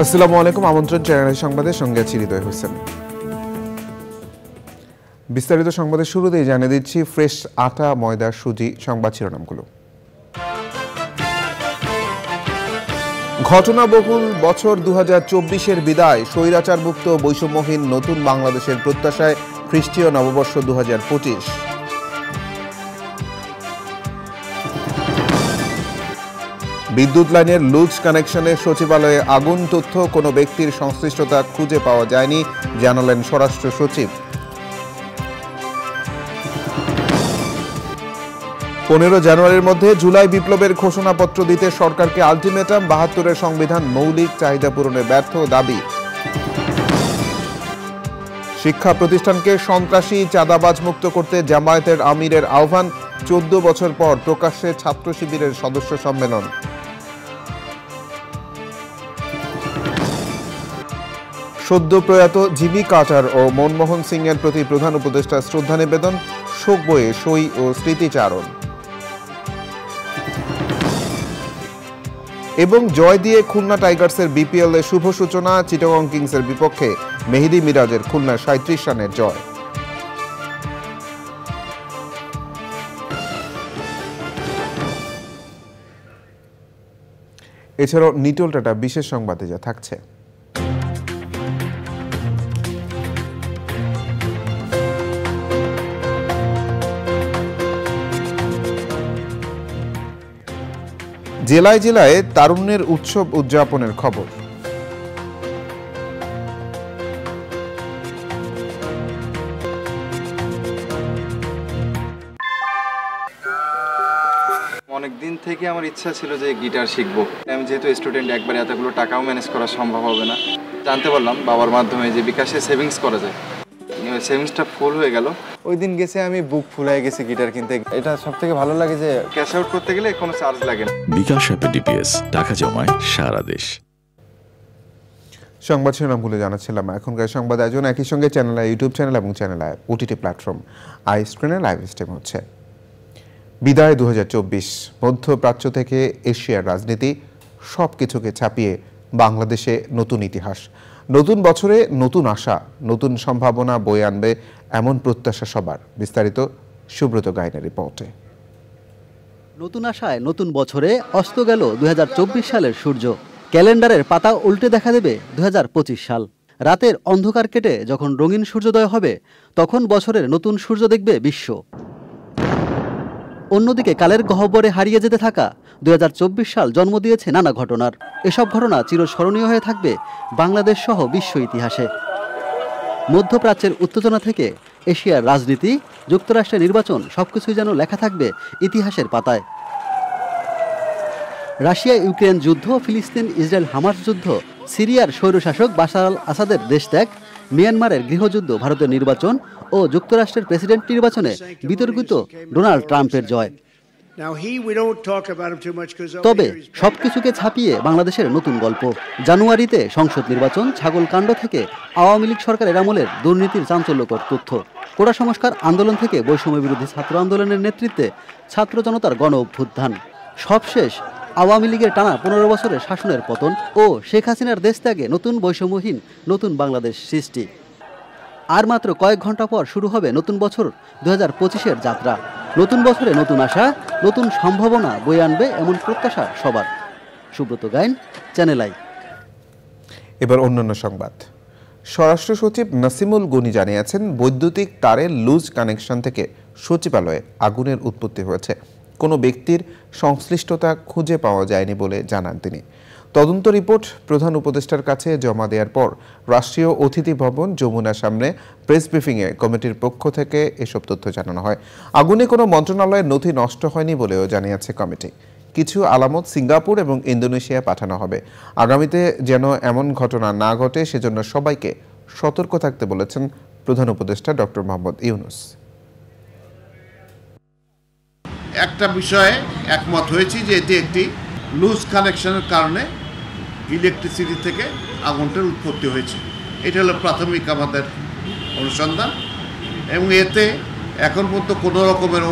আসসালামু আলাইকুম। আমন্ত্রণ চ্যানেল সংবাদের সঙ্গে আছি হৃদয় হোসেন। বিস্তারিত সংবাদের শুরুতেই জানিয়ে দিচ্ছি ফ্রেশ আটা, ময়দা, সুজি সংবাদ শিরোনামগুলো। ঘটনাবহুল বছর 2024-এর বিদায়, স্বৈরাচারমুক্ত বৈষম্যহীন নতুন বাংলাদেশের প্রত্যাশায় খ্রিস্টীয় নববর্ষ 2025। বিদ্যুৎ লাইনের লুজ কানেকশনে সচিবালয়ে আগুন, তথ্য কোনো ব্যক্তির সংশ্লিষ্টতা খুঁজে পাওয়া যায়নি, জানালেন স্বরাষ্ট্র সচিব। 15 জানুয়ারির মধ্যে জুলাই বিপ্লবের ঘোষণাপত্র দিতে সরকারকে আলটিমেটাম, 72-এর সংবিধান মৌলিক চাহিদা পূরণে ব্যর্থ দাবি। শিক্ষা প্রতিষ্ঠানকে সন্ত্রাসী, চাঁদাবাজ মুক্ত করতে জামায়াতের আমিরের আহ্বান, 14 বছর পর প্রকাশ্যে ছাত্র শিবিরের সদস্য সম্মেলন। সদ্য প্রয়াত জিবি কার্টার ও মনমোহন সিংয়ের প্রতি প্রধান উপদেষ্টা শ্রদ্ধা নিবেদন, শোক বয়ে সই ও স্মৃতিচারণ। এবং জয় দিয়ে খুলনা টাইগার্সের বিপিএল এ শুভ সূচনা, চিটাগং কিংসের বিপক্ষে মেহেদী মিরাজের খুলনার 37 রানের জয়। এছাড়াও নিটল টাটা বিশেষ সংবাদে যা থাকছে। জেলায় জেলায় তারুণ্যের উৎসব উদযাপনের খবর। অনেকদিন থেকে আমার ইচ্ছা ছিল যে গিটার শিখবো। আমি যেহেতু স্টুডেন্ট, একবারে এতগুলো টাকাও ম্যানেজ করা সম্ভব হবে না। জানতে পারলাম বাবার মাধ্যমে যে বিকাশে সেভিংস করা যায়। সেভিংসটা ফুল হয়ে গেল। ওই দিন গেছে আমি বুক ফুল হয়ে গেছি গিটার কিনতে। এটা সব থেকে ভালো লাগে যে ক্যাশ আউট করতে গেলে কোনো চার্জ লাগে না। বিকাশ অ্যাপে ডিপিএস টাকা জমায় সারা দেশ। সংবাদ শিরোনামগুলো জানাচ্ছিলাম। এখনকার সংবাদ আয়োজন একই সঙ্গে চ্যানেল, ইউটিউব চ্যানেল এবং চ্যানেল ওটিটি প্ল্যাটফর্ম আই স্ক্রিনে লাইভ স্ট্রিম হচ্ছে। বিদায় 2024, মধ্যপ্রাচ্য থেকে এশিয়ার রাজনীতি, সব কিছুকে ছাপিয়ে বাংলাদেশে নতুন ইতিহাস। নতুন বছরে নতুন আশা, নতুন সম্ভাবনা বয়ে আনবে এমন প্রত্যাশা সবার। বিস্তারিত সুব্রত গাইনের রিপোর্টে। নতুন আশায় নতুন বছরে অস্ত গেল 2024 সালের সূর্য। ক্যালেন্ডারের পাতা উল্টে দেখা দেবে 2025 সাল। রাতের অন্ধকার কেটে যখন রঙিন সূর্যোদয় হবে, তখন বছরের নতুন সূর্য দেখবে বিশ্ব। অন্যদিকে কালের গহ্বরে হারিয়ে যেতে থাকা 2024 সাল জন্ম দিয়েছে নানা ঘটনার। এসব ঘটনা চিরস্মরণীয় হয়ে থাকবে বাংলাদেশ সহ বিশ্ব ইতিহাসে। মধ্যপ্রাচ্যের উত্তেজনা থেকে এশিয়ার রাজনীতি, যুক্তরাষ্ট্রের নির্বাচন, সবকিছুই যেন লেখা থাকবে ইতিহাসের পাতায়। রাশিয়া ইউক্রেন যুদ্ধ, ফিলিস্তিন ইসরায়েল হামাস যুদ্ধ, সিরিয়ার স্বৈরশাসক বাশার আল আসাদের দেশত্যাগ, মিয়ানমারের গৃহযুদ্ধ, ভারতের নির্বাচন ও যুক্তরাষ্ট্রের প্রেসিডেন্ট নির্বাচনে বিতর্কিত ডোনাল্ড ট্রাম্পের জয়। তবে সবকিছুকে ছাপিয়ে বাংলাদেশের নতুন গল্প। জানুয়ারিতে সংসদ নির্বাচন, ছাগলকাণ্ড থেকে আওয়ামী লীগ সরকারের আমলের দুর্নীতির চাঞ্চল্যকর তথ্য, কোটা সংস্কার আন্দোলন থেকে বৈষম্য বিরোধী ছাত্র আন্দোলনের নেতৃত্বে ছাত্র জনতার গণ অভ্যুত্থান, সবশেষ আওয়ামী লীগের টানা 15 বছরের শাসনের পতন ও শেখ হাসিনার দেশ ত্যাগে নতুন বৈষম্যহীন নতুন বাংলাদেশ সৃষ্টি। আর মাত্র কয়েক ঘন্টা পর শুরু হবে নতুন বছর 2025-এর যাত্রা। নতুন বছরে নতুন আশা, নতুন সম্ভাবনা বয়ে আনবে এমন প্রত্যাশা সবার। Subrata Gain, channel I. এবার অন্যান্য সংবাদ। স্বরাষ্ট্র সচিব নাসিমুল গনি জানিয়েছেন, বৈদ্যুতিক তারের লুজ কানেকশন থেকে সচিবালয়ে আগুনের উৎপত্তি হয়েছে। কোনো ব্যক্তির সংশ্লিষ্টতা খুঁজে পাওয়া যায়নি বলে জানান তিনি। তদন্ত রিপোর্ট প্রধান উপদেষ্টার কাছে জমা দেওয়ার পর রাষ্ট্রীয় অতিথি ভবন যমুনার সামনে প্রেস ব্রিফিংয়ে কমিটির পক্ষ থেকে এসব তথ্য জানানো হয়। আগুনে কোনো মন্ত্রণালয়ের নথি নষ্ট হয়নি বলেও জানিয়েছে কমিটি। কিছু আলামত সিঙ্গাপুর এবং ইন্দোনেশিয়া পাঠানো হবে। আগামীতে যেন এমন ঘটনা না ঘটে সেজন্য সবাইকে সতর্ক থাকতে বলেছেন প্রধান উপদেষ্টা ডক্টর মোহাম্মদ ইউনূস। একটা বিষয়ে একমত হয়েছি যে এটি একটি লুজ কানেকশনের কারণে ইলেকট্রিসিটি থেকে আগুনটার উৎপত্তি হয়েছে। এটা হলো প্রাথমিক আমাদের অনুসন্ধান, এবং এতে এখন পর্যন্ত কোনো রকমের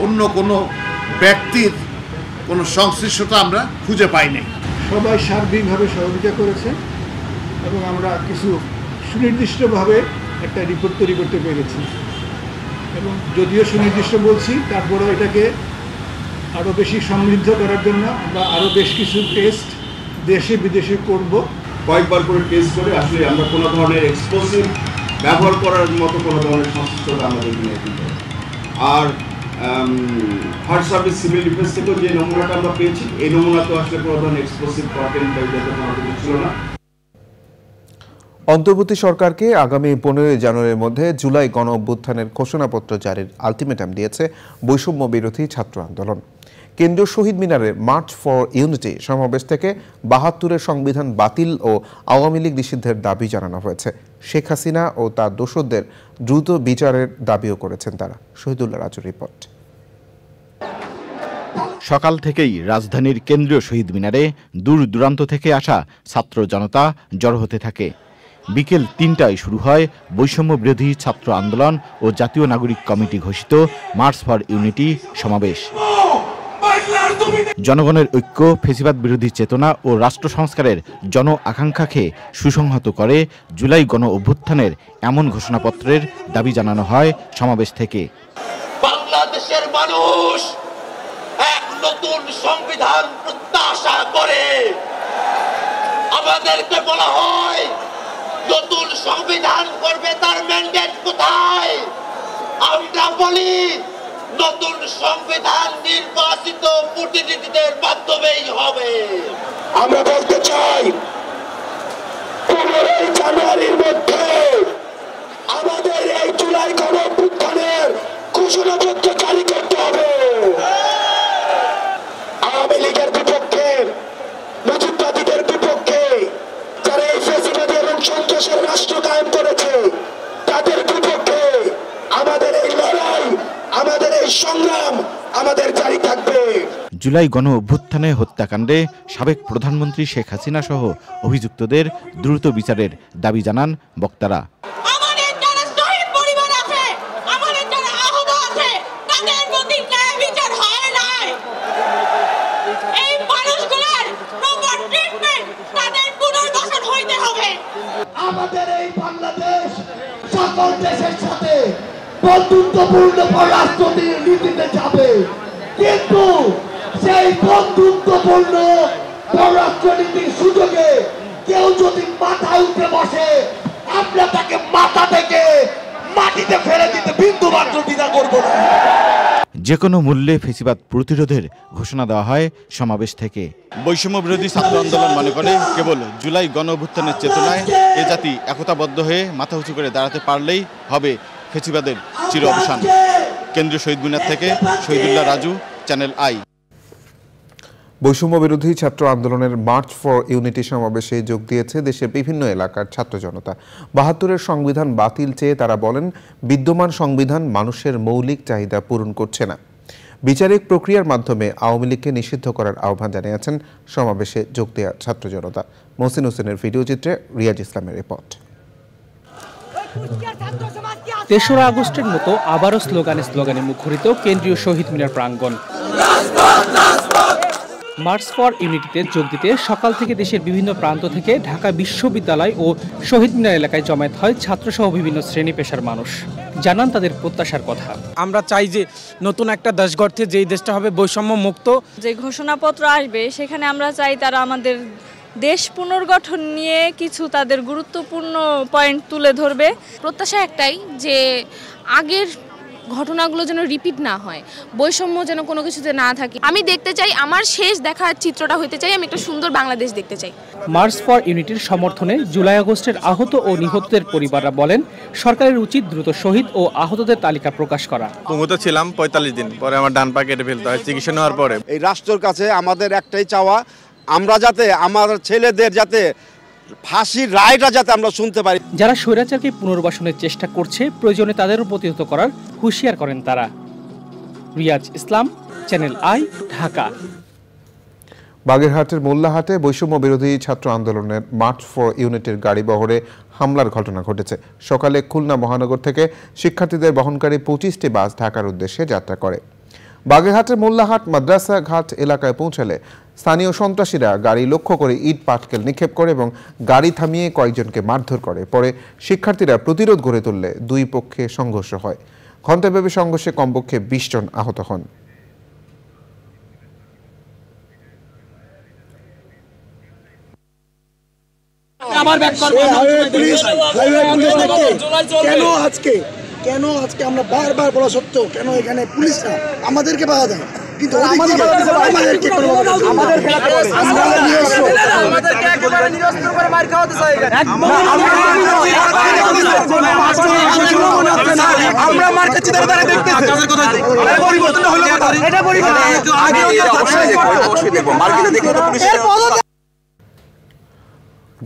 অন্য কোনো ব্যক্তির কোনো সংশ্লিষ্টতা আমরা খুঁজে পাইনি। সবাই সার্বিকভাবে সহযোগিতা করেছে এবং আমরা কিছু সুনির্দিষ্টভাবে একটা রিপোর্ট তৈরি করতে পেরেছি। এবং যদিও সুনির্দিষ্ট বলছি, তারপরেও এটাকে আরও বেশি সমৃদ্ধ করার জন্য আমরা আরও বেশ কিছু টেস্ট দেশে বিদেশে করব। কয়েকবার করে টেস্ট করে আসলে আমরা কোনো ধরনের এক্সপ্লোসিভ ব্যবহার করার মতো কোনো ধরনের সংশ্লিষ্টতা আমাদের নিয়ে দিতে। আর ফায়ার সার্ভিস সিভিল ডিফেন্স থেকেও যে নমুনাটা আমরা পেয়েছি, এই নমুনাতেও আসলে কোনো ধরনের এক্সপ্লোসিভ কন্টেন্ট বা কোনো কিছু ছিল না। অন্তর্বর্তী সরকারকে আগামী 15 জানুয়ারির মধ্যে জুলাই গণ অভ্যুত্থানের ঘোষণাপত্র জারির আলটিমেটাম দিয়েছে বৈষম্য বিরোধী ছাত্র আন্দোলন। কেন্দ্রীয় শহীদ মিনারে মার্চ ফর ইউনিটি সমাবেশ থেকে 72-এর সংবিধান বাতিল ও আওয়ামী লীগ নিষিদ্ধের দাবি জানানো হয়েছে। শেখ হাসিনা ও তার দোসরদের দ্রুত বিচারের দাবিও করেছেন তারা। শহীদুল্লাহ রাজুর রিপোর্ট। সকাল থেকেই রাজধানীর কেন্দ্রীয় শহীদ মিনারে দূর দূরান্ত থেকে আসা ছাত্র জনতা জড়ো হতে থাকে। বিকেল 3টায় শুরু হয় বৈষম্য বিরোধী ছাত্র আন্দোলন ও জাতীয় নাগরিক কমিটি ঘোষিত মার্চ ফর ইউনিটি সমাবেশ। জনগণের ঐক্য, ফ্যাসিবাদ বিরোধী চেতনা ও রাষ্ট্র সংস্কারের জন আকাঙ্ক্ষাকে সুসংহত করে জুলাই গণ অভ্যুত্থানের এমন ঘোষণাপত্রের দাবি জানানো হয় সমাবেশ থেকে। বাংলাদেশের মানুষ এক নতুন সংবিধান প্রত্যাশা করে। আমাদেরকে বলা হয় নতুন সংবিধান করবে, তার ম্যান্ডেট কোথায়? আমরা বলি নতুন সংবিধান নির্বাচিত প্রতিনিধিদের মাধ্যমেই হবে। আমরা বলতে চাই 15 জানুয়ারির মধ্যে আমাদের এই জুলাই গণ অভ্যুত্থানের ঘোষণাপত্র জারি করতে হবে। আওয়ামী লীগের বিপক্ষে, মুজিববাদীদের বিপক্ষে, যারা এই ফ্যাসিবাদী এবং সন্ত্রাসের রাষ্ট্র কায়েম করেছে, তাদের বিপক্ষে আমাদের এই লড়াই, আমাদের এই সংগ্রাম আমাদের জারি থাকবে। জুলাই গণ অভ্যুত্থানে হত্যাকাণ্ডে সাবেক প্রধানমন্ত্রী শেখ হাসিনা সহ অভিযুক্তদের দ্রুত বিচারের দাবি জানান বক্তারা। আমাদের এই বাংলাদেশ সকল দেশের সাথে বন্ধুত্বপূর্ণ পররাষ্ট্রনীতিতে যাবে, কিন্তু সেই বন্ধুত্বপূর্ণ পররাষ্ট্রনীতির সুযোগে কেউ যদি মাথায় উঠে বসে, আমরা তাকে মাথা থেকে মাটিতে ফেলে দিতে বিন্দুমাত্র দ্বিধা করব না। যে কোনো মূল্যে ফ্যাসিবাদ প্রতিরোধের ঘোষণা দেওয়া হয় সমাবেশ থেকে। বৈষম্য বিরোধী ছাত্র আন্দোলন মনে করে কেবল জুলাই গণ অভ্যুত্থানের চেতনায় এ জাতি একতাবদ্ধ হয়ে মাথা উঁচু করে দাঁড়াতে পারলেই হবে ফ্যাসিবাদের চির অবসান। কেন্দ্রীয় শহীদ মিনার থেকে শহীদুল্লাহ রাজু, চ্যানেল আই। বৈষম্য বিরোধী ছাত্র আন্দোলনের মার্চ ফর ইউনিটি সমাবেশে যোগ দিয়েছে দেশের বিভিন্ন এলাকার ছাত্র জনতা। 72-এর সংবিধান বাতিল চেয়ে তারা বলেন, বিদ্যমান সংবিধান মানুষের মৌলিক চাহিদা পূরণ করছে না। বিচারিক প্রক্রিয়ার মাধ্যমে আওয়ামী লীগকে নিষিদ্ধ করার আহ্বান জানিয়েছেন সমাবেশে যোগ দেওয়া ছাত্র জনতা। মহসিন হোসেনের ভিডিও চিত্রে রিয়াজ ইসলামের রিপোর্ট। 3রা আগস্টের মতো আবারও স্লোগানে মুখরিত কেন্দ্রীয় শহীদ মিনার প্রাঙ্গণ। মার্চ ফর ইউনিটিতে যোগ দিতে সকাল থেকে দেশের বিভিন্ন প্রান্ত থেকে ঢাকা বিশ্ববিদ্যালয় ও শহীদ মিনার এলাকায় জমায়েত হয় ছাত্রসহ বিভিন্ন শ্রেণী পেশার মানুষ। জানান তাদের প্রত্যাশার কথা। আমরা চাই যে নতুন একটা দেশ গড়তে, যেই দেশটা হবে বৈষম্য মুক্ত। যে ঘোষণাপত্র আসবে সেখানে আমরা চাই তারা আমাদের দেশ পুনর্গঠন নিয়ে কিছু তাদের গুরুত্বপূর্ণ পয়েন্ট তুলে ধরবে। প্রত্যাশা একটাই যে আগের ঘটনাগুলো যেন রিপিট না হয়, বৈষম্য যেন কোনো কিছুতে না থাকে। আমি দেখতে চাই, আমার শেষ দেখার চিত্রটা হতে চাই, আমি একটা সুন্দর বাংলাদেশ দেখতে চাই। মার্চ ফর ইউনিটির সমর্থনে জুলাই আগস্টের আহত ও নিহতদের পরিবাররা বলেন, সরকারের উচিত দ্রুত শহীদ ও আহতদের তালিকা প্রকাশ করা। কোমোতে ছিলাম 45 দিন, পরে আমার ডান পা কেটে ফেলতে হয় চিকিৎসা নেওয়ার পরে। এই রাষ্ট্রের কাছে আমাদের একটাই চাওয়া, আমরা যাতে আমাদের ছেলেদের যাতে ফাঁসির রায়টা যাতে আমরা শুনতে পারি। যারা স্বৈরাচারকে পুনর্বাসনের চেষ্টা করছে, প্রয়োজনে তাদেরও প্রতিহত করার হুঁশিয়ার করেন তারা। রিয়াজ ইসলাম, চ্যানেল আই, ঢাকা। বাগেরহাটের মোল্লাহাটে বৈষম্য বিরোধী ছাত্র আন্দোলনের মার্চ ফর ইউনিটির গাড়ি বহরে হামলার ঘটনা ঘটেছে। সকালে খুলনা মহানগর থেকে শিক্ষার্থীদের বহনকারী 25টি বাস ঢাকার উদ্দেশ্যে যাত্রা করে। বাগেরহাটের মোল্লাহাট মাদ্রাসা ঘাট এলাকায় পৌঁছালে স্থানীয় সন্ত্রাসীরা গাড়ি লক্ষ্য করে ইট পাটকেল নিক্ষেপ করে এবং গাড়ি থামিয়ে কয়েকজনকে মারধর করে। পরে শিক্ষার্থীরা প্রতিরোধ গড়ে তুললে দুই পক্ষে সংঘর্ষ হয়। ঘণ্টাব্যাপী সংঘর্ষে কমপক্ষে 20 জন আহত হন। কেন আজকে আমরা বারবার বলা সত্ত্বেও কেন এখানে পুলিশরা আমাদেরকে বাধা দেয়, কিন্তু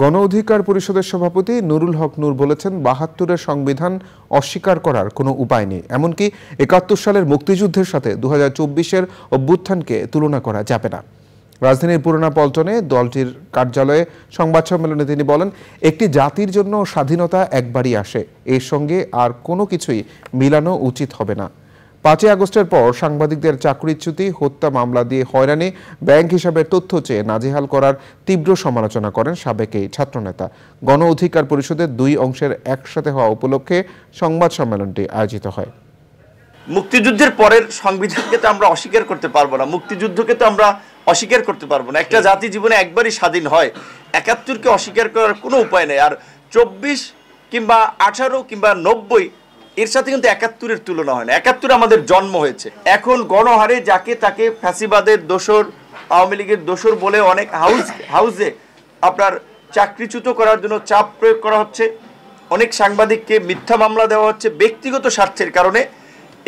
গণ অধিকার পরিষদের সভাপতি নুরুল হক নূর বলেছেন, ৭২-এর সংবিধান অস্বীকার করার কোনো উপায় নেই। এমনকি ৭১ সালের মুক্তিযুদ্ধের সাথে ২০২৪-এর অভ্যুত্থানকে তুলনা করা যাবে না। রাজধানীর পুরোনো পল্টনে দলটির কার্যালয়ে সংবাদ সম্মেলনে তিনি বলেন, একটি জাতির জন্য স্বাধীনতা একবারই আসে, এর সঙ্গে আর কোনো কিছুই মিলানো উচিত হবে না। ৫ই আগস্টের পর সাংবাদিকদের চাকরিচ্যুতি, হত্যা মামলা দিয়ে হয়রানি, ব্যাংক হিসাবের তথ্য চেয়ে নাজেহাল করার তীব্র সমালোচনা করেন সাবেক এই ছাত্রনেতা। গণ অধিকার পরিষদের 2 অংশের একসাথে হওয়া উপলক্ষে সংবাদ সম্মেলনটি আয়োজিত হয়। মুক্তিযুদ্ধের পরের সংবিধানকে তো আমরা অস্বীকার করতে পারবো না, মুক্তিযুদ্ধকে তো আমরা অস্বীকার করতে পারবো না। একটা জাতি জীবনে একবারই স্বাধীন হয়, ৭১-কে অস্বীকার করার কোনো উপায় নেই। আর ২৪ কিংবা ১৮ কিংবা ৯০ এর সাথে কিন্তু ৭১-এর তুলনা হয় না। ৭১ আমাদের জন্ম হয়েছে। এখন গণহারে যাকে তাকে ফ্যাসিবাদের দোসর, আওয়ামী লীগের দোসর বলে অনেক হাউসে আপনার চাকরিচ্যুত করার জন্য চাপ প্রয়োগ করা হচ্ছে, অনেক সাংবাদিককে মিথ্যা মামলা দেওয়া হচ্ছে ব্যক্তিগত স্বার্থের কারণে।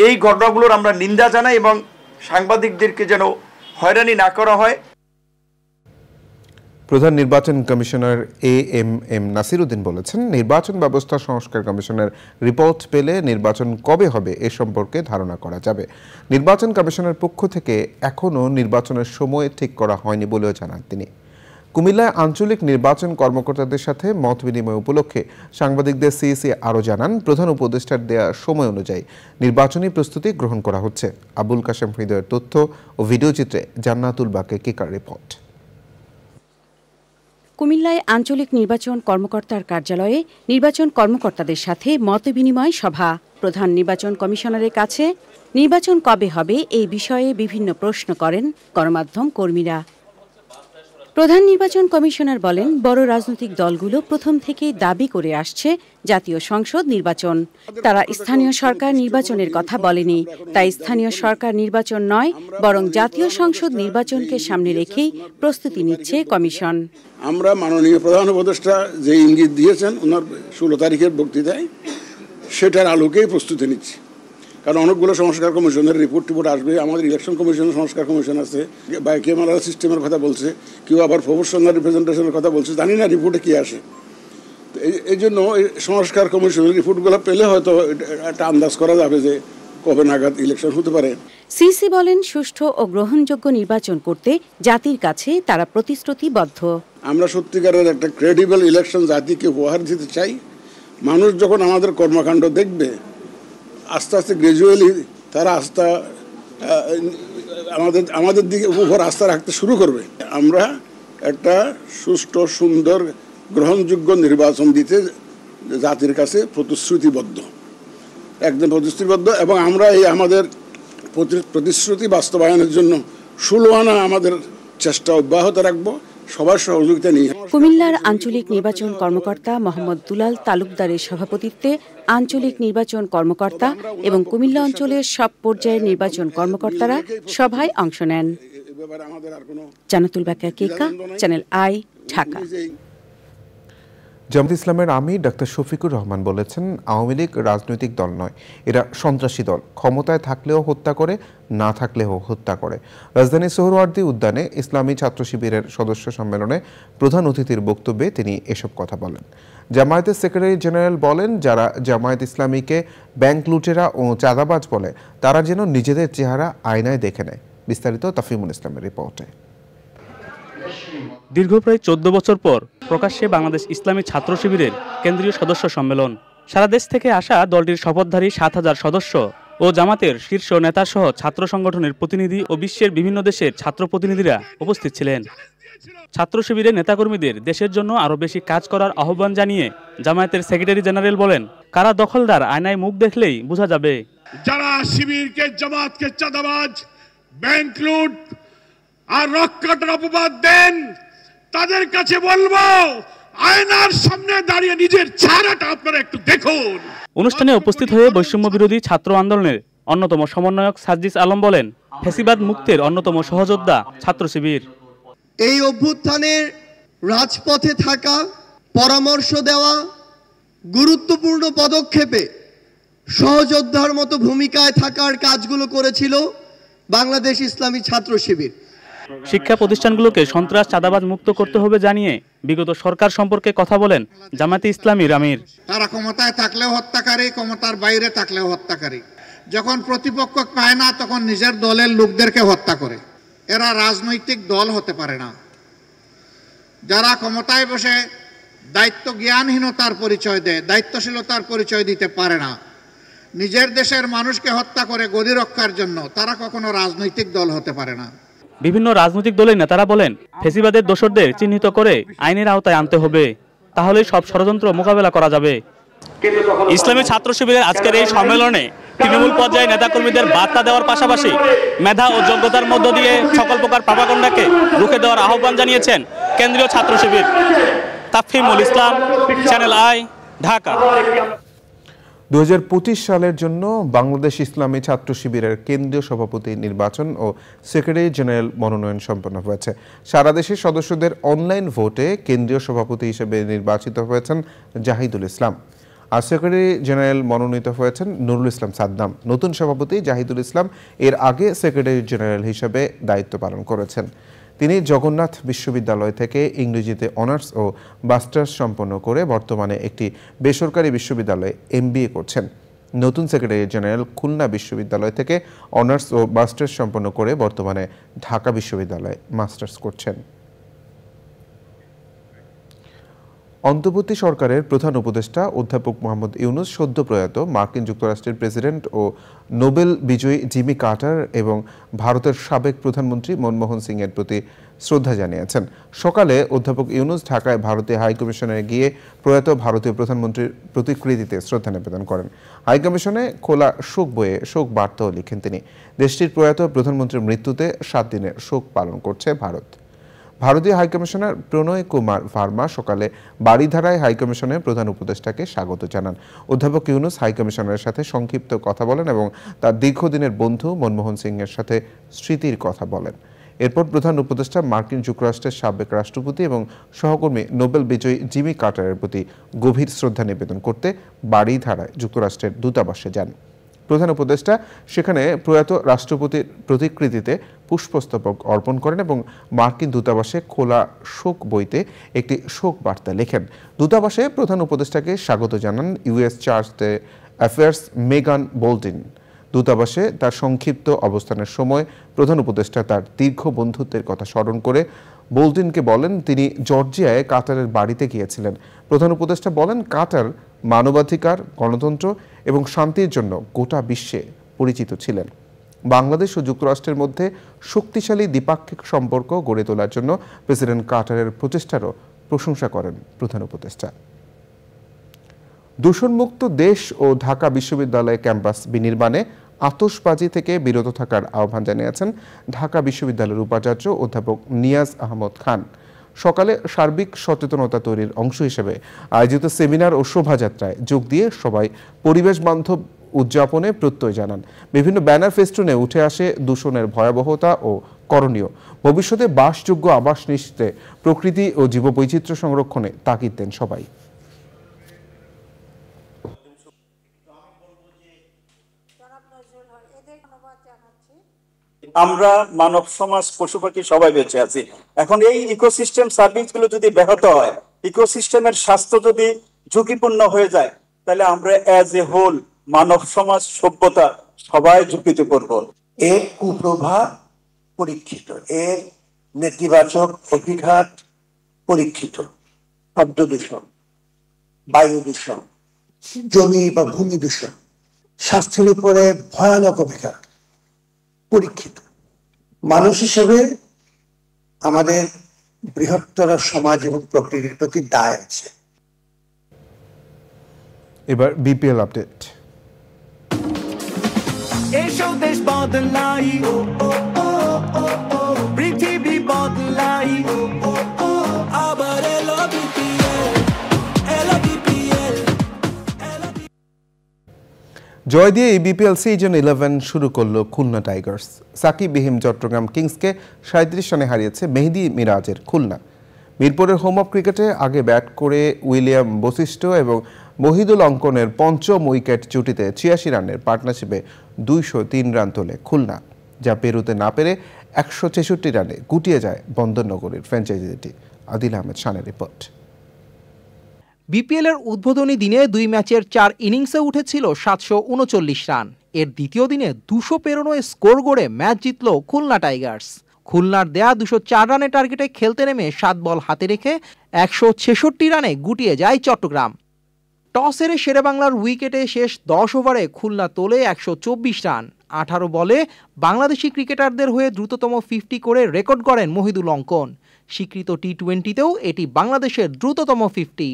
এই ঘটনাগুলোর আমরা নিন্দা জানাই এবং সাংবাদিকদেরকে যেন হয়রানি না করা হয়। প্রধান নির্বাচন কমিশনার এএমএম নাসির উদ্দিন বলেছেন, নির্বাচন ব্যবস্থা সংস্কার কমিশনের রিপোর্ট পেলে নির্বাচন কবে হবে এ সম্পর্কে ধারণা করা যাবে। নির্বাচন কমিশনের পক্ষ থেকে এখনও নির্বাচনের সময় ঠিক করা হয়নি বলেও জানান তিনি। কুমিল্লায় আঞ্চলিক নির্বাচন কর্মকর্তাদের সাথে মত বিনিময় উপলক্ষে সাংবাদিকদের সিইসি আরও জানান, প্রধান উপদেষ্টার দেয়া সময় অনুযায়ী নির্বাচনী প্রস্তুতি গ্রহণ করা হচ্ছে। আবুল কাশেম হৃদয়ের তথ্য ও ভিডিও চিত্রে জান্নাতুল বাকে কিকার রিপোর্ট। কুমিল্লায় আঞ্চলিক নির্বাচন কর্মকর্তার কার্যালয়ে নির্বাচন কর্মকর্তাদের সাথে মতবিনিময় সভা। প্রধান নির্বাচন কমিশনারের কাছে নির্বাচন কবে হবে এই বিষয়ে বিভিন্ন প্রশ্ন করেন গণমাধ্যম কর্মীরা। প্রধান নির্বাচন কমিশনার বলেন, বড় রাজনৈতিক দলগুলো প্রথম থেকেই দাবি করে আসছে জাতীয় সংসদ নির্বাচন। তারা স্থানীয় সরকার নির্বাচনের কথা বলেনি, তাই স্থানীয় সরকার নির্বাচন নয়, বরং জাতীয় সংসদ নির্বাচনকে সামনে রেখেই প্রস্তুতি নিচ্ছে কমিশন। আমরা মাননীয় প্রধান উপদেষ্টা যে ইঙ্গিত দিয়েছেন ওনার 16 তারিখের বক্তৃতায়, সেটার আলোকেই প্রস্তুতি নিচ্ছি। কারণ অনেকগুলো সংস্কার কমিশনের রিপোর্ট আসবে, আমাদের ইলেকশন কমিশনের সংস্কার কমিশন আছে, বা ক্যামেরা সিস্টেমের কথা বলছে, কেউ আবার প্রফেশনাল রিপ্রেজেন্টেশনের কথা বলছে, জানি না রিপোর্টে কি আসে। এই জন্য সংস্কার কমিশনের রিপোর্টগুলো পেলে হয়তো একটা আন্দাজ করা যাবে যে কবে নাগাদ ইলেকশন হতে পারে। সিসি বলেন, সুষ্ঠু ও গ্রহণযোগ্য নির্বাচন করতে জাতির কাছে তারা প্রতিশ্রুতিবদ্ধ। আমরা সত্যিকারের একটা ক্রেডিবল ইলেকশন জাতিকে উপহার দিতে চাই। মানুষ যখন আমাদের কর্মকাণ্ড দেখবে, আস্তে আস্তে গ্র্যাজুয়ালি তারা আস্থা আমাদের দিকে উপর আস্থা রাখতে শুরু করবে। আমরা একটা সুষ্ঠু, সুন্দর, গ্রহণযোগ্য নির্বাচন দিতে জাতির কাছে প্রতিশ্রুতিবদ্ধ, একদম প্রতিশ্রুতিবদ্ধ। এবং আমরা এই আমাদের প্রতিশ্রুতি বাস্তবায়নের জন্য 16 আনা আমাদের চেষ্টা অব্যাহত রাখবো, সবার সহযোগিতা নিয়ে। কুমিল্লার আঞ্চলিক নির্বাচন কর্মকর্তা মোহাম্মদ দুলাল তালুকদারের সভাপতিত্বে আঞ্চলিক নির্বাচন কর্মকর্তা এবং কুমিল্লা অঞ্চলের সব পর্যায়ের নির্বাচন কর্মকর্তারা সভায় অংশ নেন। জান্নাতুল বাকা কিকা, চ্যানেল আই, ঢাকা। জামায়াত ইসলামের আমির ডাক্তার শফিকুর রহমান বলেছেন, আওয়ামী লীগ রাজনৈতিক দল নয়, এরা সন্ত্রাসী দল। ক্ষমতায় থাকলেও হত্যা করে, না থাকলেও হত্যা করে। রাজধানীর সোহরাওয়ার্দী উদ্যানে ইসলামী ছাত্র শিবিরের সদস্য সম্মেলনে প্রধান অতিথির বক্তব্যে তিনি এসব কথা বলেন। জামায়াতের সেক্রেটারি জেনারেল বলেন, যারা জামায়াত ইসলামীকে ব্যাংক লুটেরা ও চাঁদাবাজ বলে, তারা যেন নিজেদের চেহারা আয়নায় দেখে নেয়। বিস্তারিত তাফিমুল ইসলামের রিপোর্টে। দীর্ঘ প্রায় 14 বছর পর প্রকাশ্যে বাংলাদেশ ইসলামী ছাত্র শিবিরের কেন্দ্রীয় সদস্য সম্মেলন। সারা দেশ থেকে আসা দলটির শপথধারী 7,000 সদস্য ও জামাতের শীর্ষ নেতাসহ ছাত্র সংগঠনের প্রতিনিধি ও বিশ্বের বিভিন্ন দেশের ছাত্র প্রতিনিধিরা উপস্থিত ছিলেন। ছাত্র শিবিরের নেতাকর্মীদের দেশের জন্য আরও বেশি কাজ করার আহ্বান জানিয়ে জামায়াতের সেক্রেটারি জেনারেল বলেন, কারা দখলদার আয়নায় মুখ দেখলেই বোঝা যাবে। যারা শিবিরকে জামাতকে চাঁদাবাজ, ব্যাংক লুট আর রক্ষাটার অপবাদ দেন, তাদের কাছে বলবো আয়নার সামনে দাঁড়িয়ে নিজের চেহারাটা আপনারা একটু দেখুন। অনুষ্ঠানে উপস্থিত হয়ে বৈষম্য বিরোধী ছাত্র আন্দোলনের অন্যতম সমন্বয়ক সাজ্জিস আলম বলেন, ফ্যাসিবাদ মুক্তের অন্যতম সহযোদ্ধা ছাত্র শিবির। এই অভ্যুত্থানের রাজপথে থাকা, পরামর্শ দেওয়া, গুরুত্বপূর্ণ পদক্ষেপে সহযোদ্ধার মতো ভূমিকায় থাকার কাজগুলো করেছিল বাংলাদেশ ইসলামী ছাত্র শিবির। শিক্ষা প্রতিষ্ঠানগুলোকে সন্ত্রাস চাঁদাবাজ মুক্ত করতে হবে জানিয়ে বিগত সরকার সম্পর্কে কথা বলেন জামায়াতে ইসলামীর আমির। তারা ক্ষমতায় থাকলেও হত্যাকারী, ক্ষমতার বাইরে থাকলেও হত্যাকারী। যখন প্রতিপক্ষ পায় না তখন নিজের দলের লোকদেরকে হত্যা করে। এরা রাজনৈতিক দল হতে পারে না। যারা ক্ষমতায় বসে দায়িত্ব জ্ঞানহীনতার পরিচয় দেয়, দায়িত্বশীলতার পরিচয় দিতে পারে না, নিজের দেশের মানুষকে হত্যা করে গদি রক্ষার জন্য, তারা কখনো রাজনৈতিক দল হতে পারে না। বিভিন্ন রাজনৈতিক দলের নেতারা বলেন, ফ্যাসিবাদের দোষরদের চিহ্নিত করে আইনের আওতায় আনতে হবে, তাহলে সব ষড়যন্ত্র মোকাবেলা করা যাবে। ইসলামী ছাত্র শিবিরের আজকের এই সম্মেলনে তৃণমূল পর্যায়ে নেতাকর্মীদের বার্তা দেওয়ার পাশাপাশি মেধা ও যোগ্যতার মধ্য দিয়ে সকল প্রকার প্রপাগান্ডাকে রুখে দেওয়ার আহ্বান জানিয়েছেন কেন্দ্রীয় ছাত্র শিবির। তাফহিমুল ইসলাম, চ্যানেল আই, ঢাকা। 2025 সালের জন্য বাংলাদেশ ইসলামী ছাত্র শিবিরের কেন্দ্রীয় সভাপতি নির্বাচন ও সেক্রেটারি জেনারেল মনোনয়ন সম্পন্ন হয়েছে। সারা দেশের সদস্যদের অনলাইন ভোটে কেন্দ্রীয় সভাপতি হিসেবে নির্বাচিত হয়েছেন জাহিদুল ইসলাম, আর সেক্রেটারি জেনারেল মনোনীত হয়েছেন নুরুল ইসলাম সাদ্দাম। নতুন সভাপতি জাহিদুল ইসলাম এর আগে সেক্রেটারি জেনারেল হিসেবে দায়িত্ব পালন করেছেন। তিনি জগন্নাথ বিশ্ববিদ্যালয় থেকে ইংরেজিতে অনার্স ও মাস্টার্স সম্পন্ন করে বর্তমানে একটি বেসরকারি বিশ্ববিদ্যালয়ে MBA করছেন। নতুন সেক্রেটারি জেনারেল খুলনা বিশ্ববিদ্যালয় থেকে অনার্স ও মাস্টার্স সম্পন্ন করে বর্তমানে ঢাকা বিশ্ববিদ্যালয়ে মাস্টার্স করছেন। অন্তর্বর্তী সরকারের প্রধান উপদেষ্টা অধ্যাপক মোহাম্মদ ইউনুস সদ্য প্রয়াত মার্কিন যুক্তরাষ্ট্রের প্রেসিডেন্ট ও নোবেল বিজয়ী জিমি কার্টার এবং ভারতের সাবেক প্রধানমন্ত্রী মনমোহন সিং এর প্রতি শ্রদ্ধা জানিয়েছেন। সকালে অধ্যাপক ইউনুস ঢাকায় ভারতীয় হাইকমিশনে গিয়ে প্রয়াত ভারতীয় প্রধানমন্ত্রীর প্রতিকৃতিতে শ্রদ্ধা নিবেদন করেন। হাইকমিশনে খোলা শোক বইয়ে শোক বার্তাও লিখেন তিনি। দেশটির প্রয়াত প্রধানমন্ত্রীর মৃত্যুতে 7 দিনের শোক পালন করছে ভারত। ভারতীয় হাইকমিশনার প্রণয় কুমার ভার্মা সকালে বাড়িধারায় হাইকমিশনের প্রধান উপদেষ্টাকে স্বাগত জানান। অধ্যাপক ইউনুস হাইকমিশনারের সাথে সংক্ষিপ্ত কথা বলেন এবং তার দীর্ঘদিনের বন্ধু মনমোহন সিং এর সাথে স্মৃতির কথা বলেন। এরপর প্রধান উপদেষ্টা মার্কিন যুক্তরাষ্ট্রের সাবেক রাষ্ট্রপতি এবং সহকর্মী নোবেল বিজয়ী জিমি কার্টারের প্রতি গভীর শ্রদ্ধা নিবেদন করতে বাড়িধারায় যুক্তরাষ্ট্রের দূতাবাসে যান। প্রধান উপদেষ্টা সেখানে প্রয়াত রাষ্ট্রপতির প্রতিকৃতিতে পুষ্পস্তবক অর্পণ করেন এবং মার্কিন দূতাবাসে খোলা শোক বইতে একটি শোক বার্তা লেখেন। দূতাবাসে প্রধান উপদেষ্টাকে স্বাগত জানান US চার্জ দ্য অ্যাফেয়ার্স মেগান বোল্টিন। দূতাবাসে তার সংক্ষিপ্ত অবস্থানের সময় প্রধান উপদেষ্টা তার দীর্ঘ বন্ধুত্বের কথা স্মরণ করে বোল্টিনকে বলেন তিনি জর্জিয়ায় কাতারের বাড়িতে গিয়েছিলেন। প্রধান উপদেষ্টা বলেন কাতার মানবাধিকার, গণতন্ত্র এবং শান্তির জন্য গোটা বিশ্বে পরিচিত ছিলেন। বাংলাদেশ ও যুক্তরাষ্ট্রের মধ্যে শক্তিশালী দ্বিপাক্ষিক সম্পর্ক গড়ে তোলার জন্য প্রেসিডেন্ট কার্টারের প্রচেষ্টারও প্রশংসা করেন প্রধান উপদেষ্টা। দূষণমুক্ত দেশ ও ঢাকা বিশ্ববিদ্যালয় ক্যাম্পাস বিনির্মাণে আতশবাজি থেকে বিরত থাকার আহ্বান জানিয়েছেন ঢাকা বিশ্ববিদ্যালয়ের উপাচার্য অধ্যাপক নিয়াজ আহমদ খান। সকালে সার্বিক সচেতনতা তৈরির অংশ হিসেবে আয়োজিত সেমিনার ও শোভাযাত্রায় যোগ দিয়ে সবাই পরিবেশ বান্ধব উদযাপনে প্রত্যয় জানান। বিভিন্ন ব্যানার ফেস্টুনে উঠে আসে দূষণের ভয়াবহতা ও করণীয়। ভবিষ্যতে বাসযোগ্য আবাস নিশ্চিতে প্রকৃতি ও জীববৈচিত্র্য সংরক্ষণে তাগিদ দেন সবাই। আমরা মানব সমাজ, পশু পাখি সবাই বেঁচে আছি। এখন এই ইকোসিস্টেম সার্ভিস গুলো যদি ব্যাহত হয়, ইকোসিস্টেমের স্বাস্থ্য যদি ঝুঁকিপূর্ণ হয়ে যায়, তাহলে আমরা অ্যাজ এ হোল মানব সমাজ, সভ্যতা সবাই ঝুঁকিতে পড়ব। এর কুপ্রভাব পরীক্ষিত, এর নেতিবাচক অভিঘাত পরীক্ষিত। শব্দ দূষণ, বায়ু দূষণ, জমি বা ভূমি দূষণ, স্বাস্থ্যের উপরে ভয়ানক অভিঘাত পরীক্ষিত। মানুষ হিসেবে আমাদের বৃহত্তর সমাজ এবং প্রকৃতির প্রতি দায় আছে। এবার বিপিএল আপডেট। এসো দেশ বদলাই, পৃথিবী বদলাই, আবার এলো বিপিএল, এলো বিপিএল। জয় দিয়ে এই বিপিএল সিজন 11 শুরু করলো খুলনা টাইগার্স। সাকিব-বিহীন চট্টগ্রাম কিংসকে 37 রানে হারিয়েছে মেহেদী মিরাজের খুলনা। মিরপুরের হোম অফ ক্রিকেটে আগে ব্যাট করে উইলিয়াম বশিষ্ঠ এবং মহিদুল অঙ্কনের পঞ্চম উইকেট জুটিতে 86 রানের পার্টনারশিপে 203 রান তোলে খুলনা, যা পেরুতে না পেরে 166 রানে গুটিয়ে যায় বন্দরনগরীর ফ্র্যাঞ্চাইজিটি। আদিল আহমেদ শানের রিপোর্ট। বিপিএলের উদ্বোধনী দিনে 2 ম্যাচের 4 ইনিংসে উঠেছিল 739 রান। এর দ্বিতীয় দিনে 200 পেরোনোয় স্কোর গড়ে ম্যাচ জিতল খুলনা টাইগার্স। খুলনার দেয়া 204 রানের টার্গেটে খেলতে নেমে 7 বল হাতে রেখে 166 রানে গুটিয়ে যায় চট্টগ্রাম। টস হেরে শেরেবাংলার উইকেটে শেষ 10 ওভারে খুলনা তোলে 124 রান। 18 বলে বাংলাদেশি ক্রিকেটারদের হয়ে দ্রুততম 50 করে রেকর্ড করেন মহিদুল অঙ্কন। স্বীকৃত টি-20তেও এটি বাংলাদেশের দ্রুততম 50।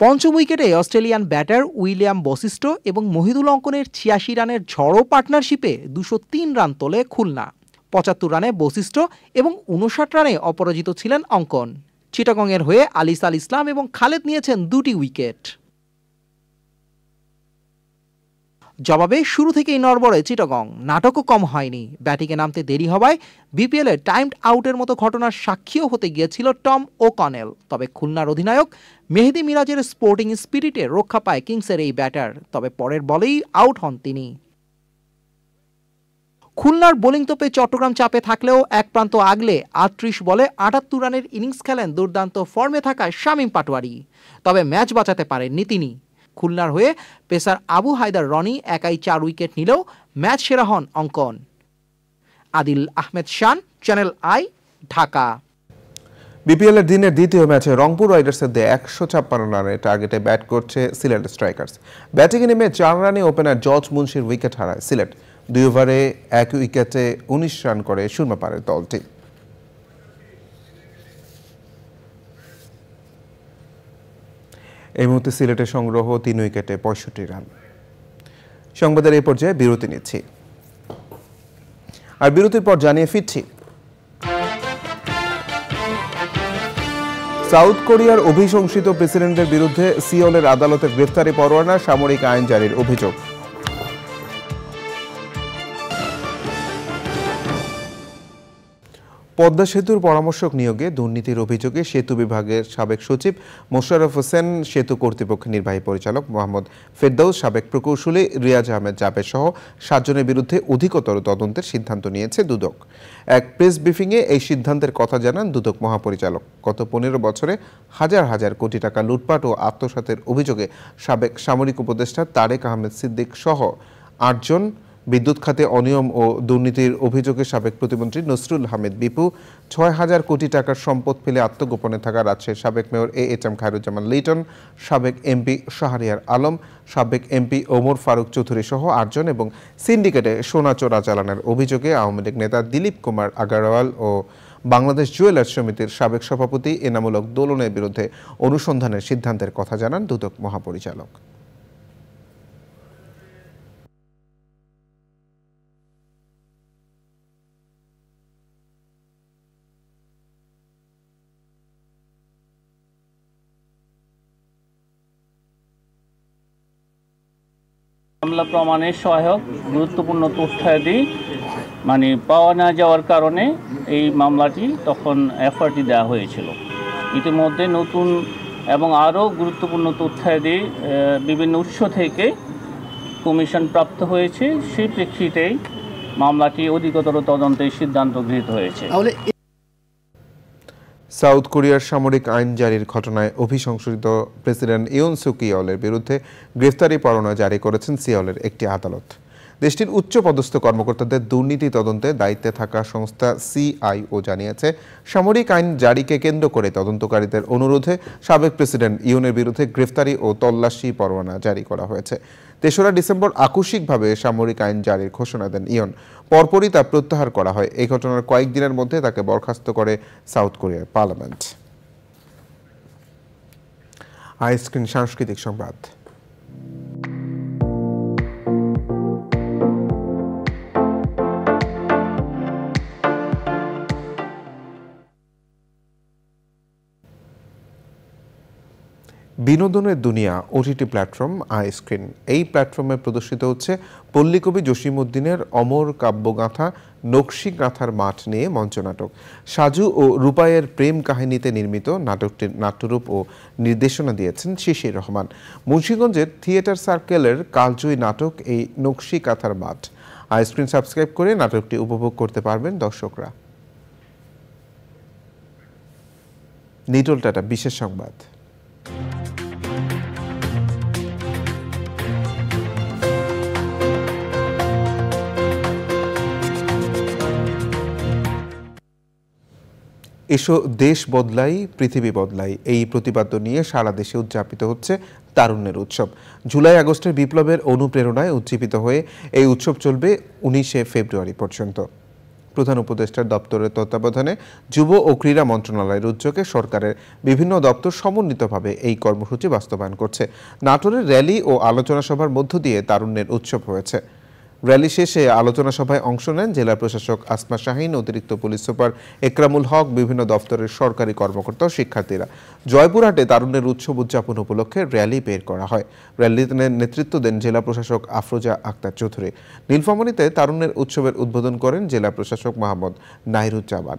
পঞ্চম উইকেটে অস্ট্রেলিয়ান ব্যাটার উইলিয়াম বশিষ্ঠ এবং মহিদুল অঙ্কনের 86 রানের ঝড়ো পার্টনারশিপে 203 রান তোলে খুলনা। 75 রানে বশিষ্ঠ এবং 59 রানে অপরাজিত ছিলেন অঙ্কন। চিটাগংয়ের হয়ে আলিস আল ইসলাম এবং খালেদ নিয়েছেন 2টি উইকেট। জবাবে শুরু থেকেই নড়বড়ে চিটাগং, নাটকও কম হয়নি। ব্যাটিংয়ে নামতে দেরি হওয়ায় বিপিএলে টাইমড আউটের মতো ঘটনার সাক্ষীও হতে গিয়েছিল টম ও'কনেল। তবে খুলনার অধিনায়ক মেহেদী মিরাজের স্পোর্টিং স্পিরিটে রক্ষা পায় কিংসের এই ব্যাটার, তবে পরের বলেই আউট হন তিনি। খুলনার বোলিং তোপে চট্টগ্রাম চাপে থাকলেও এক প্রান্ত আগলে 38 বলে 78 রানের ইনিংস খেলেন দুর্দান্ত ফর্মে থাকা শামীম পাটোয়ারি, তবে ম্যাচ বাঁচাতে পারেননি তিনি। খুলনার হয়ে পেসার আবু হায়দার রনি একাই 4 উইকেট নিলেও ম্যাচ সেরা হন অঙ্কন। আদিল আহমেদ শান, চ্যানেল আই, ঢাকা। বিপিএলের দিনের দ্বিতীয় ম্যাচে রংপুর রাইডার্সের দিয়ে 156 রানের টার্গেটে ব্যাট করছে সিলেট স্ট্রাইকার্স। ব্যাটিংয়ে নেমে 4 রানে ওপেনার জর্জ মুন্সির উইকেট হারায় সিলেট। 2 ওভারে 1 উইকেটে 19 রান করে শূন্য পারে দলটি। এই মুহূর্তে সিলেটের সংগ্রহ 3 উইকেটে 65 রান। সংবাদের এই পর্যায়ে বিরতি নিচ্ছি, আর বিরতির পর জানিয়ে ফিরছি। সাউথ কোরিয়ার অভিশংসিত প্রেসিডেন্টের বিরুদ্ধে সিওলের আদালতে গ্রেফতারি পরোয়ানা, সামরিক আইন জারির অভিযোগ। পদ্মা সেতুর পরামর্শক নিয়োগে দুর্নীতির অভিযোগে সেতু বিভাগের সাবেক সচিব মোশাররফ হোসেন, সেতু কর্তৃপক্ষের নির্বাহী পরিচালক মোহাম্মদ ফেরদৌস, সাবেক প্রকৌশলী রিয়াজ আহমেদ জাবের সহ 7 জনের বিরুদ্ধে অধিকতর তদন্তের সিদ্ধান্ত নিয়েছে দুদক। এক প্রেস ব্রিফিংয়ে এই সিদ্ধান্তের কথা জানান দুদক মহাপরিচালক। গত 15 বছরে হাজার হাজার কোটি টাকা লুটপাট ও আত্মসাতের অভিযোগে সাবেক সামরিক উপদেষ্টা তারেক আহমেদ সিদ্দিক সহ 8 জন, বিদ্যুৎ খাতে অনিয়ম ও দুর্নীতির অভিযোগে সাবেক প্রতিমন্ত্রী নসরুল হামিদ বিপু, 6,000 কোটি টাকার সম্পদ ফেলে আত্মগোপনে থাকা রাজশাহীর সাবেক মেয়র এএচএম খায়রুজ্জামান লিটন, সাবেক এমপি শাহরিয়ার আলম, সাবেক এমপি ওমর ফারুক চৌধুরী সহ 8 জন এবং সিন্ডিকেটে সোনা চোরা চালানোর অভিযোগে আওয়ামী লীগ নেতা দিলীপ কুমার আগারওয়াল ও বাংলাদেশ জুয়েলার্স সমিতির সাবেক সভাপতি এনামূলক দোলনের বিরুদ্ধে অনুসন্ধানের সিদ্ধান্তের কথা জানান দুদক মহাপরিচালক। মামলা প্রমাণের সহায়ক গুরুত্বপূর্ণ তথ্যাদি পাওয়া না যাওয়ার কারণে এই মামলাটি তখন এফআরটি দেওয়া হয়েছিল। ইতিমধ্যে নতুন এবং আরও গুরুত্বপূর্ণ তথ্যাদি বিভিন্ন উৎস থেকে কমিশন প্রাপ্ত হয়েছে, সেই প্রেক্ষিতেই মামলাটি অধিকতর তদন্তের সিদ্ধান্ত গৃহীত হয়েছে। সাউথ কোরিয়ার সামরিক আইন জারির ঘটনায় অভিশংসিত প্রেসিডেন্ট ইয়ন সুক ইয়লের বিরুদ্ধে গ্রেফতারি পরোয়ানা জারি করেছেন সিওলের একটি আদালত। দেশটির উচ্চপদস্থ কর্মকর্তাদের দুর্নীতি তদন্তে দায়িত্বে থাকা সংস্থা CIO জানিয়েছে, সামরিক আইন জারিকে কেন্দ্র করে তদন্তকারীদের অনুরোধে সাবেক প্রেসিডেন্ট ইয়নের বিরুদ্ধে গ্রেফতারি ও তল্লাশি পরোয়ানা জারি করা হয়েছে। ৩রা ডিসেম্বর আকস্মিকভাবে সামরিক আইন জারির ঘোষণা দেন ইয়ন। পরপরই তা প্রত্যাহার করা হয়। এই ঘটনার কয়েকদিনের মধ্যে তাকে বরখাস্ত করে সাউথ কোরিয়ার পার্লামেন্ট। আইস্ক্রিন সাংস্কৃতিক সংবাদ। বিনোদনের দুনিয়া OTT প্ল্যাটফর্ম আইস্ক্রিন। এই প্ল্যাটফর্মে প্রদর্শিত হচ্ছে পল্লীকবি জসিমউদ্দিনের অমর কাব্যগাথা নকশি গাথার মাঠ নিয়ে মঞ্চনাটক। সাজু ও রূপায়ের প্রেম কাহিনীতে নির্মিত নাটকটির নাট্যরূপ ও নির্দেশনা দিয়েছেন শিশির রহমান। মুন্সিগঞ্জের থিয়েটার সার্কেলের কালজয়ী নাটক এই নকশি গাথার মাঠ। আইস্ক্রিন সাবস্ক্রাইব করে নাটকটি উপভোগ করতে পারবেন দর্শকরা। নিটল টাটা বিশেষ সংবাদ। এসো দেশ বদলাই পৃথিবী বদলাই, এই প্রতিপাদ্য নিয়ে সারা দেশে উদযাপিত হচ্ছে তারুণ্যের উৎসব। জুলাই আগস্টের বিপ্লবের অনুপ্রেরণায় উজ্জীবিত হয়ে এই উৎসব চলবে 19শে ফেব্রুয়ারি পর্যন্ত। প্রধান উপদেষ্টার দপ্তরের তত্ত্বাবধানে যুব ও ক্রীড়া মন্ত্রণালয়ের উদ্যোগে সরকারের বিভিন্ন দপ্তর সমন্বিতভাবে এই কর্মসূচি বাস্তবায়ন করছে। নাটোরের র্যালি ও আলোচনা সভার মধ্য দিয়ে তারুণ্যের উৎসব হয়েছে। র্যালি শেষে আলোচনা সভায় অংশ নেন জেলা প্রশাসক আসমা শাহীন, অতিরিক্ত পুলিশ সুপার একরামুল হক, বিভিন্ন দপ্তরের সরকারি কর্মকর্তা ও শিক্ষার্থীরা। জয়পুরহাটে তারুণ্যের উৎসব উদযাপন উপলক্ষে র্যালি বের করা হয়। র্যালিতে নেতৃত্ব দেন জেলা প্রশাসক আফরোজা আক্তার চৌধুরী। নীলফামারীতে তারুণ্যের উৎসবের উদ্বোধন করেন জেলা প্রশাসক মোহাম্মদ নাহিরুজ্জামান।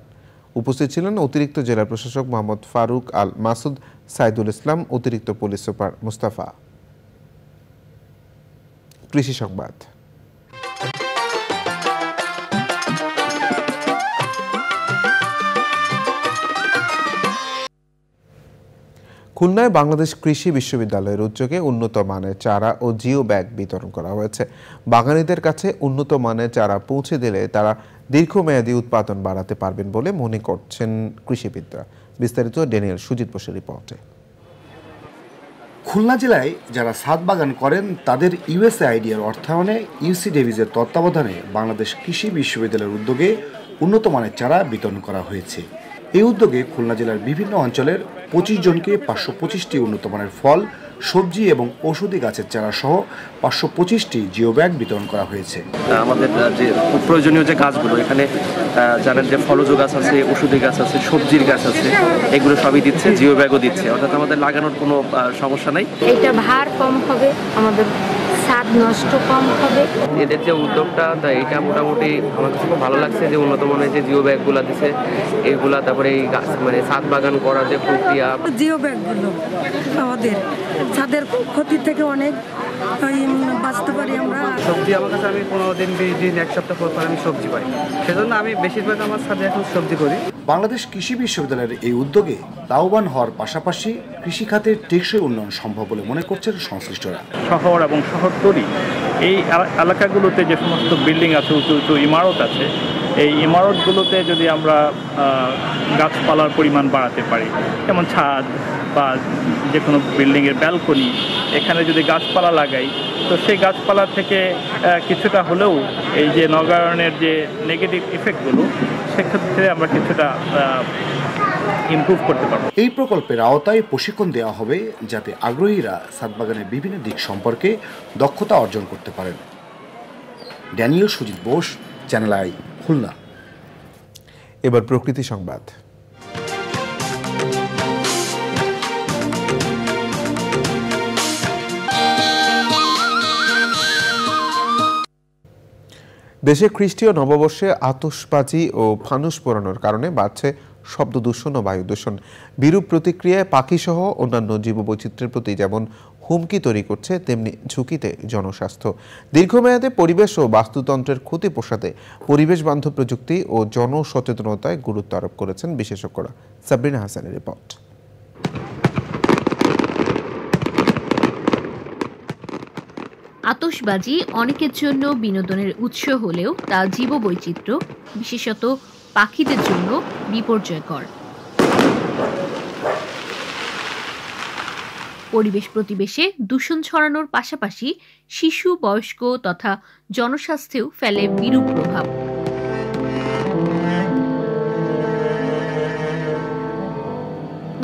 উপস্থিত ছিলেন অতিরিক্ত জেলা প্রশাসক মোহাম্মদ ফারুক আল মাসুদ, সাইদুল ইসলাম, অতিরিক্ত পুলিশ সুপার মুস্তাফা। কৃষি সংবাদ। খুলনায় বাংলাদেশ কৃষি বিশ্ববিদ্যালয়ের উদ্যোগে উন্নত মানের চারা ও জিও ব্যাগ বিতরণ করা হয়েছে। বাগানীদের কাছে উন্নত মানের চারা পৌঁছে দিলে তারা দীর্ঘমেয়াদী উৎপাদন বাড়াতে পারবেন বলে মনে করছেন কৃষিবিদরা। বিস্তারিত ড্যানিয়েল সুজিত বোসের রিপোর্টে। খুলনা জেলায় যারা ছাদ বাগান করেন তাদের USAIDর অর্থায়নে ইউসি ডেভিসের তত্ত্বাবধানে বাংলাদেশ কৃষি বিশ্ববিদ্যালয়ের উদ্যোগে উন্নত মানের চারা বিতরণ করা হয়েছে। এই উদ্যোগে খুলনা জেলার বিভিন্ন অঞ্চলের 25 জনকে 525টি উন্নত মানের ফল, সবজি এবং ঔষধি গাছের চারা সহ 525টি জিও ব্যাগ বিতরণ করা হয়েছে। আমাদের যে প্রয়োজনীয় যে গাছগুলো এখানে জানেন যে ফলজ গাছ আছে, ঔষধি গাছ আছে, সবজির গাছ আছে, এগুলো সবই দিচ্ছে, জিও ব্যাগও দিচ্ছে, অর্থাৎ আমাদের লাগানোর কোনো সমস্যা নাই। এটা ভার কম হবে, আমাদের ছাদ নষ্ট কম হবে। এদের যে উদ্যোগটা এটা মোটামুটি আমার কাছে খুব ভালো লাগছে, যে উন্নত মানের যে জিও ব্যাগগুলো দিচ্ছে এইগুলা, তারপরে এই গাছ মানে ছাদ বাগান করার যে প্রক্রিয়া। জিও ব্যাগগুলো আমাদের ছাদের ক্ষতি থেকে অনেক বাঁচতে পারি আমরা। সবজি আমার কাছে আমি 15 দিন 20 দিন 1 সপ্তাহ পর আমি সবজি পাই, সেজন্য আমি বেশিরভাগ আমার ছাদে এখন সবজি করি। বাংলাদেশ কৃষি বিশ্ববিদ্যালয়ের এই উদ্যোগে লাভবান হওয়ার পাশাপাশি কৃষি খাতের টেকসই উন্নয়ন সম্ভব বলে মনে করছেন সংশ্লিষ্টরা। শহর এবং শহরতলি এই এলাকাগুলোতে যে সমস্ত বিল্ডিং আছে, উঁচু উঁচু ইমারত আছে, এই ইমারতগুলোতে যদি আমরা গাছপালার পরিমাণ বাড়াতে পারি, যেমন ছাদ বা যে কোনো বিল্ডিংয়ের ব্যালকনি, এখানে যদি গাছপালা লাগাই, তো সেই গাছপালা থেকে কিছুটা হলেও এই যে নগরায়নের যে নেগেটিভ ইফেক্টগুলো, সেক্ষেত্রে আমরা কিছুটা ইমপ্রুভ করতে পারবো। এই প্রকল্পের আওতায় প্রশিক্ষণ দেওয়া হবে যাতে আগ্রহীরা ছাদ বাগানের বিভিন্ন দিক সম্পর্কে দক্ষতা অর্জন করতে পারেন। Daniel Sujit Bose, channel I, Khulna. এবার প্রকৃতি সংবাদ। দেশে খ্রিস্টীয় নববর্ষে আতশবাজি ও ফানুস পোড়ানোর কারণে বাড়ছে শব্দ দূষণ ও বায়ু দূষণ। বিরূপ প্রতিক্রিয়ায় পাখিসহ অন্যান্য জীববৈচিত্র্যের প্রতি যেমন হুমকি তৈরি করছে, তেমনি ঝুঁকিতে জনস্বাস্থ্য। দীর্ঘমেয়াদে পরিবেশ ও বাস্তুতন্ত্রের ক্ষতি পোষাতে পরিবেশ বান্ধব প্রযুক্তি ও জনসচেতনতায় গুরুত্ব আরোপ করেছেন বিশেষজ্ঞরা। সাবরিনা হাসানের রিপোর্ট। আতশবাজি অনেকের জন্য বিনোদনের উৎস হলেও তা জীববৈচিত্র্য, বিশেষত পাখিদের জন্য বিপর্যয়কর। পরিবেশ প্রতিবেশে দূষণ ছড়ানোর পাশাপাশি শিশু, বয়স্ক তথা জনস্বাস্থ্যেও ফেলে বিরূপ প্রভাব।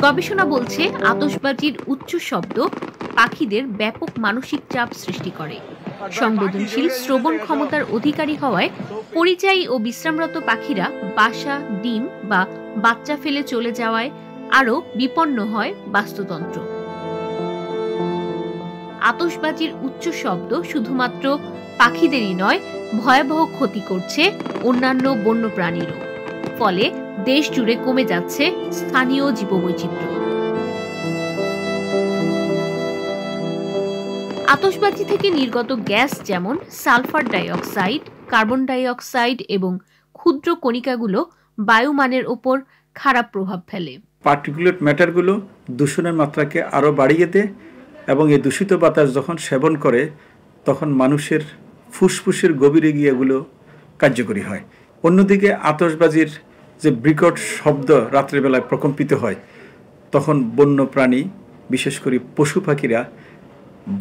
গবেষণা বলছে, আতশবাজির উচ্চ শব্দ পাখিদের ব্যাপক মানসিক চাপ সৃষ্টি করে। সংবেদনশীল শ্রবণ ক্ষমতার অধিকারী হওয়ায় পরিযায়ী ও বিশ্রামরত পাখিরা বাসা, ডিম বা বাচ্চা ফেলে চলে যাওয়ায় আরও বিপন্ন হয় বাস্তুতন্ত্র। আতশবাজির উচ্চ শব্দ শুধুমাত্র পাখিদেরই নয়, ভয়াবহ ক্ষতি করছে অন্যান্য বন্যপ্রাণীরও। ফলে দেশ জুড়ে কমে যাচ্ছে স্থানীয় জীববৈচিত্র্য। আতশবাজি থেকে নির্গত গ্যাস যেমন সালফার ডাইঅক্সাইড, কার্বন ডাইঅক্সাইড এবং ক্ষুদ্র কণিকাগুলো বায়ুমানের ওপর খারাপ প্রভাব ফেলে। পার্টিকুলেট ম্যাটারগুলো দূষণের মাত্রাকে আরও বাড়িয়ে দেয় এবং এই দূষিত বাতাস যখন সেবন করে তখন মানুষের ফুসফুসের গভীরে গিয়ে এগুলো কার্যকরী হয়। অন্যদিকে আতশবাজির যে বিকট শব্দ রাত্রেবেলায় প্রকম্পিত হয় তখন বন্য প্রাণী, বিশেষ করে পশু পাখিরা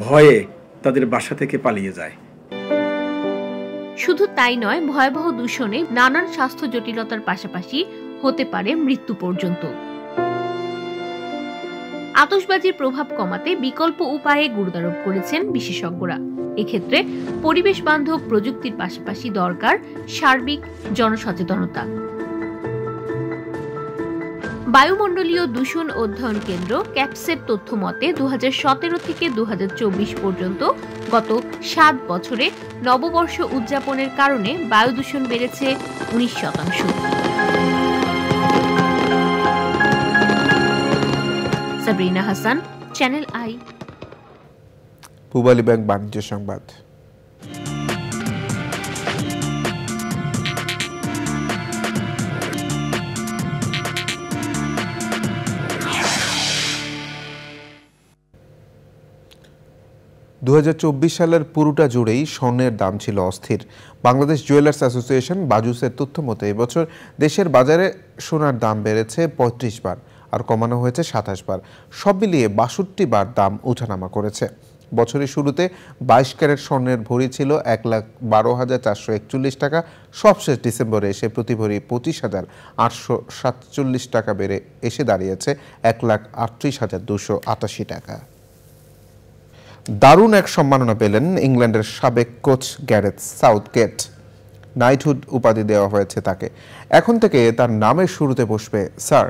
ভয়ে তাদের বাসা থেকে পালিয়ে যায়। শুধু তাই নয়, ভয়াবহ দূষণে নানান স্বাস্থ্য জটিলতার পাশাপাশি হতে পারে মৃত্যু পর্যন্ত। আতশবাজির প্রভাব কমাতে বিকল্প উপায়ে গুরুত্বারোপ করেছেন বিশেষজ্ঞরা। এক্ষেত্রে পরিবেশ বান্ধব প্রযুক্তির পাশাপাশি দরকার সার্বিক জনসচেতনতা। বায়ুমণ্ডলীয় দূষণ অধ্যয়ন কেন্দ্র ক্যাপসের তথ্য মতে 2017 থেকে 2024 পর্যন্ত গত 7 বছরে নববর্ষ উদযাপনের কারণে বায়ু দূষণ বেড়েছে 19%। Sabrina Hasan, channel I. Pubali bank বাণিজ্য সংবাদ। সালের পুরোটা জুড়েই স্বর্ণের দাম ছিল অস্থির। বাংলাদেশ জুয়েলার্স অ্যাসোসিয়েশন বাজুসের তথ্য মতে এবছর দেশের বাজারে সোনার দাম বেড়েছে 35 বার আর কমানো হয়েছে 27 বার। সব মিলিয়ে 62 বার দাম ওঠানামা করেছে। বছরের শুরুতে 22 ক্যারেট স্বর্ণের ভরি ছিল 1,12,441 টাকা। সবশেষ ডিসেম্বরে এসে প্রতি ভরি 25,847 টাকা বেড়ে এসে দাঁড়িয়েছে 1,38,288 টাকা। দারুণ এক সম্মাননা পেলেন ইংল্যান্ডের সাবেক কোচ গ্যারেথ সাউথগেট। নাইটহুড উপাধি দেওয়া হয়েছে তাকে। এখন থেকে তার নামের শুরুতে বসবে স্যার।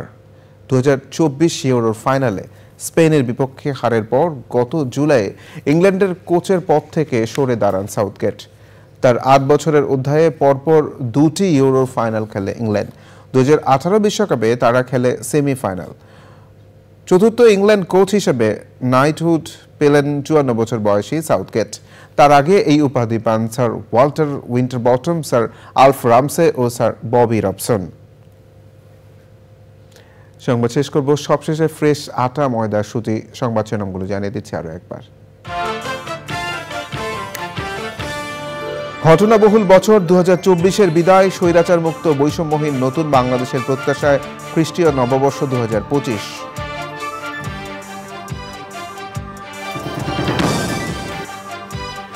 2024 ইউরোর ফাইনালে স্পেনের বিপক্ষে হারের পর গত জুলাই ইংল্যান্ডের কোচের পদ থেকে সরে দাঁড়ান সাউথগেট। তার 8 বছরের অধ্যায়ে পরপর 2টি ইউরোর ফাইনাল খেলে ইংল্যান্ড। 2018 বিশ্বকাপে তারা খেলে সেমিফাইনাল। চতুর্থ ইংল্যান্ড কোচ হিসেবে নাইটহুড পেলেন 54 বছর বয়সী সাউথগেট। তার আগে এই উপাধি পান স্যার ওয়াল্টার উইন্টারবটম, স্যার আলফ রামসে ও স্যার ববি রবসন। সংবাদ শেষ করব সবশেষে ফ্রেশ আটা ময়দা সুতি সংবাদ শিরোনামগুলো জানিয়ে দিচ্ছি আরো একবার। ঘটনাবহুল বছর 2024-এর বিদায়, স্বৈরাচার মুক্ত বৈষম্যহীন নতুন বাংলাদেশের প্রত্যাশায় খ্রিস্টীয় নববর্ষ 2025।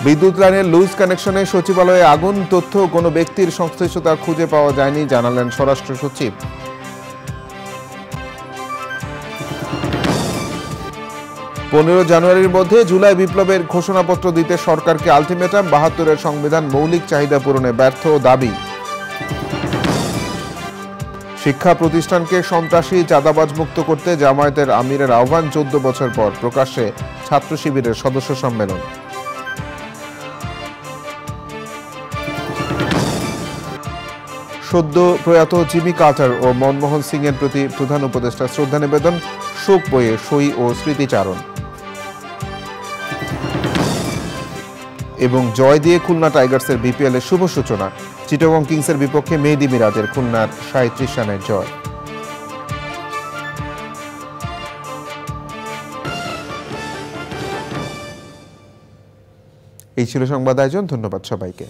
বিদ্যুৎ লাইনের লুজ কানেকশনে সচিবালয়ে আগুন, তথ্য কোনো ব্যক্তির সংশ্লিষ্টতা খুঁজে পাওয়া যায়নি জানালেন স্বরাষ্ট্র সচিব। জানুয়ারির মধ্যে জুলাই বিপ্লবের ঘোষণাপত্র দিতে সরকারকে আলটিমেটাম, 72-এর সংবিধান মৌলিক চাহিদা পূরণে ব্যর্থ দাবি। শিক্ষা প্রতিষ্ঠানকে সন্ত্রাসী চাঁদাবাজ মুক্ত করতে জামায়াতের আমিরের আহ্বান, 14 বছর পর প্রকাশ্যে ছাত্র শিবিরের সদস্য সম্মেলন। সদ্য প্রয়াত জিমি কার্টার ও মনমোহন সিং এর প্রতি প্রধান উপদেষ্টা শ্রদ্ধা নিবেদন, শোক বইয়ে সই ও স্মৃতিচারণ। এবং জয় দিয়ে খুলনা টাইগার্সের বিপিএল এর শুভ সূচনা, চিটাগং কিংসের বিপক্ষে মেহেদী মিরাজের খুলনার 37 রানের জয়। এই ছিল সংবাদ আয়োজন। ধন্যবাদ সবাইকে।